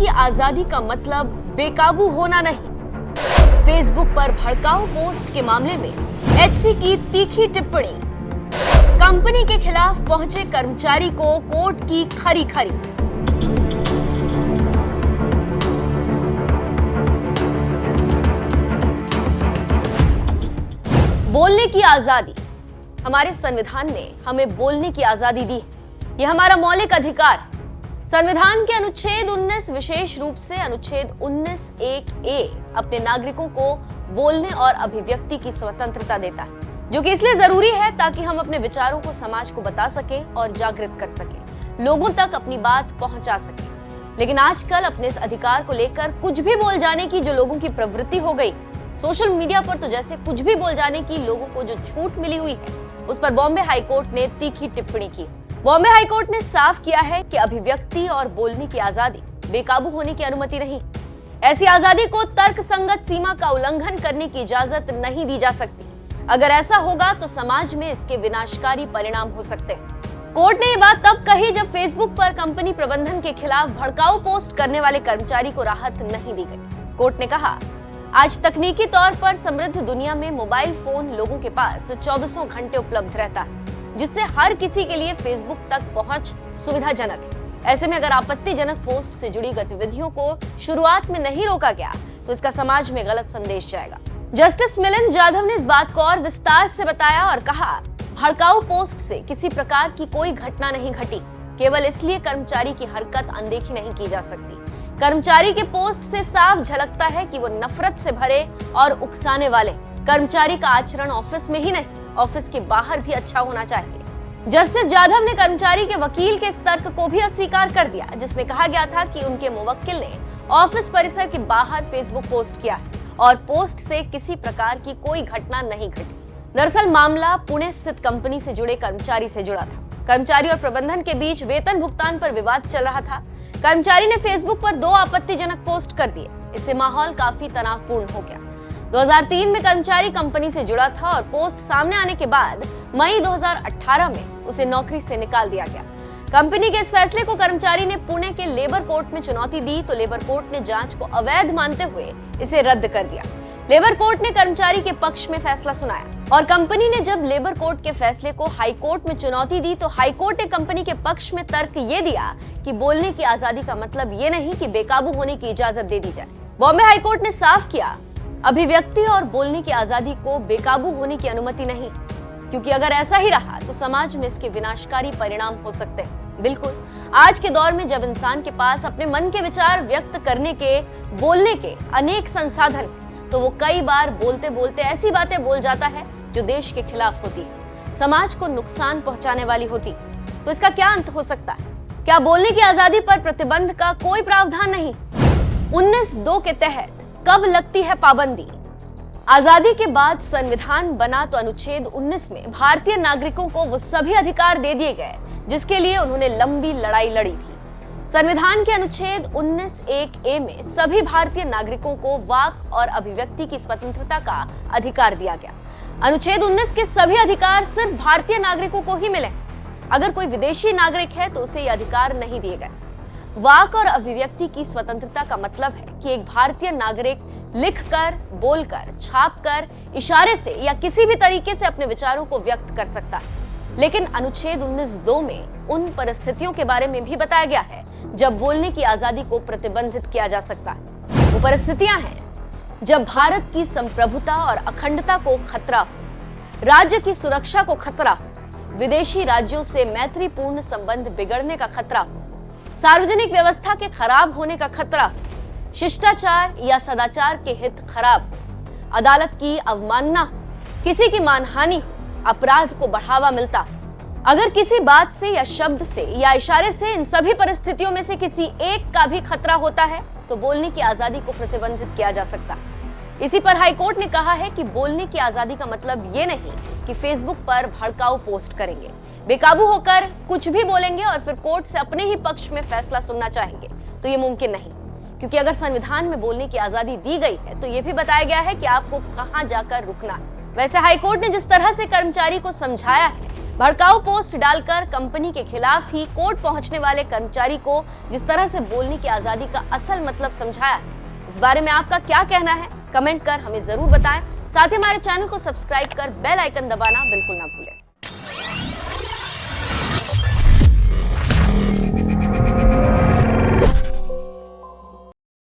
की आजादी का मतलब बेकाबू होना नहीं। फेसबुक पर भड़काऊ पोस्ट के मामले में एचसी की तीखी टिप्पणी। कंपनी के खिलाफ पहुंचे कर्मचारी को कोर्ट की खरी खरी। बोलने की आजादी। हमारे संविधान ने हमें बोलने की आजादी दी है। यह हमारा मौलिक अधिकार है। संविधान के अनुच्छेद 19 विशेष रूप से अनुच्छेद 19(1)(a) अपने नागरिकों को बोलने और अभिव्यक्ति की स्वतंत्रता देता है, जो कि इसलिए जरूरी है ताकि हम अपने विचारों को समाज को बता सके और जागृत कर सके, लोगों तक अपनी बात पहुंचा सके। लेकिन आजकल अपने इस अधिकार को लेकर कुछ भी बोल जाने की जो लोगों की प्रवृत्ति हो गई, सोशल मीडिया पर तो जैसे कुछ भी बोल जाने की लोगों को जो छूट मिली हुई है, उस पर बॉम्बे हाईकोर्ट ने तीखी टिप्पणी की। बॉम्बे हाईकोर्ट ने साफ किया है कि अभिव्यक्ति और बोलने की आजादी बेकाबू होने की अनुमति नहीं। ऐसी आजादी को तर्कसंगत सीमा का उल्लंघन करने की इजाजत नहीं दी जा सकती। अगर ऐसा होगा तो समाज में इसके विनाशकारी परिणाम हो सकते हैं। कोर्ट ने ये बात तब कही जब फेसबुक पर कंपनी प्रबंधन के खिलाफ भड़काऊ पोस्ट करने वाले कर्मचारी को राहत नहीं दी गई। कोर्ट ने कहा, आज तकनीकी तौर पर समृद्ध दुनिया में मोबाइल फोन लोगों के पास 24 घंटे उपलब्ध रहता है, जिससे हर किसी के लिए फेसबुक तक पहुंच सुविधाजनक है। ऐसे में अगर आपत्तिजनक पोस्ट से जुड़ी गतिविधियों को शुरुआत में नहीं रोका गया तो इसका समाज में गलत संदेश जाएगा। जस्टिस मिलिंद जाधव ने इस बात को और विस्तार से बताया और कहा, भड़काऊ पोस्ट से किसी प्रकार की कोई घटना नहीं घटी, केवल इसलिए कर्मचारी की हरकत अनदेखी नहीं की जा सकती। कर्मचारी के पोस्ट से साफ झलकता है कि वो नफरत से भरे और उकसाने वाले। कर्मचारी का आचरण ऑफिस में ही नहीं, ऑफिस के बाहर भी अच्छा होना चाहिए। जस्टिस जाधव ने कर्मचारी के वकील के इस तर्क को भी अस्वीकार कर दिया, जिसमें कहा गया था कि उनके मुवक्किल ने ऑफिस परिसर के बाहर फेसबुक पोस्ट किया है और पोस्ट से किसी प्रकार की कोई घटना नहीं घटी। दरअसल मामला पुणे स्थित कंपनी से जुड़े कर्मचारी से जुड़ा था। कर्मचारी और प्रबंधन के बीच वेतन भुगतान पर विवाद चल रहा था। कर्मचारी ने फेसबुक पर 2 आपत्तिजनक पोस्ट कर दिए। इससे माहौल काफी तनावपूर्ण हो गया। 2003 में कर्मचारी कंपनी से जुड़ा था और पोस्ट सामने आने के बाद मई 2018 में उसे नौकरी से निकाल दिया गया। कंपनी के इस फैसले को कर्मचारी ने पुणे के लेबर कोर्ट में चुनौती दी तो लेबर कोर्ट ने जांच को अवैध मानते हुए इसे रद्द कर दिया। लेबर कोर्ट ने कर्मचारी के पक्ष में फैसला सुनाया और कंपनी ने जब लेबर कोर्ट के फैसले को हाई कोर्ट में चुनौती दी तो हाई कोर्ट ने कंपनी के पक्ष में तर्क ये दिया कि बोलने की आजादी का मतलब ये नहीं कि बेकाबू होने की इजाजत दे दी जाए। बॉम्बे हाई कोर्ट ने साफ किया, अभिव्यक्ति और बोलने की आजादी को बेकाबू होने की अनुमति नहीं, क्योंकि अगर ऐसा ही रहा तो समाज में इसके विनाशकारी परिणाम हो सकते हैं। बिल्कुल, आज के दौर में जब इंसान के पास अपने मन के विचार व्यक्त करने के, बोलने के अनेक संसाधन, तो वो कई बार बोलते बोलते ऐसी बातें बोल जाता है जो देश के खिलाफ होती है, समाज को नुकसान पहुंचाने वाली होती। तो इसका क्या अंत हो सकता है? क्या बोलने की आजादी पर प्रतिबंध का कोई प्रावधान नहीं? 19(2) के तहत कब लगती है पाबंदी? आजादी के बाद संविधान बना तो अनुच्छेद 19 में भारतीय नागरिकों को वो सभी अधिकार दे दिए गए जिसके लिए उन्होंने लंबी लड़ाई लड़ी थी। संविधान के अनुच्छेद 19(1)(a) में सभी भारतीय नागरिकों को वाक और अभिव्यक्ति की स्वतंत्रता का अधिकार दिया गया। अनुच्छेद 19 के सभी अधिकार सिर्फ भारतीय नागरिकों को ही मिले। अगर कोई विदेशी नागरिक है तो उसे ये अधिकार नहीं दिए गए। वाक और अभिव्यक्ति की स्वतंत्रता का मतलब है कि एक भारतीय नागरिक लिखकर, बोलकर, छापकर, इशारे से या किसी भी तरीके से अपने विचारों को व्यक्त कर सकता है। लेकिन अनुच्छेद 19(2) में उन परिस्थितियों के बारे में भी बताया गया है जब बोलने की आजादी को प्रतिबंधित किया जा सकता है। वो परिस्थितियां हैं जब भारत की संप्रभुता और अखंडता को खतरा हो, राज्य की सुरक्षा को खतरा हो, विदेशी राज्यों से मैत्रीपूर्ण संबंध बिगड़ने का खतरा हो, सार्वजनिक व्यवस्था के खराब होने का खतरा हो, शिष्टाचार या सदाचार के हित खराब हो, अदालत की अवमानना हो, किसी की मानहानि हो, अपराध को बढ़ावा मिलता हो। अगर किसी बात से या शब्द से या इशारे से इन सभी परिस्थितियों में से किसी एक का भी खतरा होता है तो बोलने की आजादी को प्रतिबंधित किया जा सकता है। इसी पर हाईकोर्ट ने कहा है कि बोलने की आजादी का मतलब ये नहीं कि फेसबुक पर भड़काऊ पोस्ट करेंगे, बेकाबू होकर कुछ भी बोलेंगे और फिर कोर्ट से अपने ही पक्ष में फैसला सुनना चाहेंगे, तो ये मुमकिन नहीं। क्योंकि अगर संविधान में बोलने की आजादी दी गई है तो ये भी बताया गया है कि आपको कहां जाकर रुकना है। वैसे हाईकोर्ट ने जिस तरह से कर्मचारी को समझाया है भड़काऊ पोस्ट डालकर कंपनी के खिलाफ ही कोर्ट पहुंचने वाले कर्मचारी को जिस तरह से बोलने की आजादी का असल मतलब समझाया, इस बारे में आपका क्या कहना है? कमेंट कर हमें जरूर बताएं। साथ ही हमारे चैनल को सब्सक्राइब कर बेल आइकन दबाना बिल्कुल ना भूलें।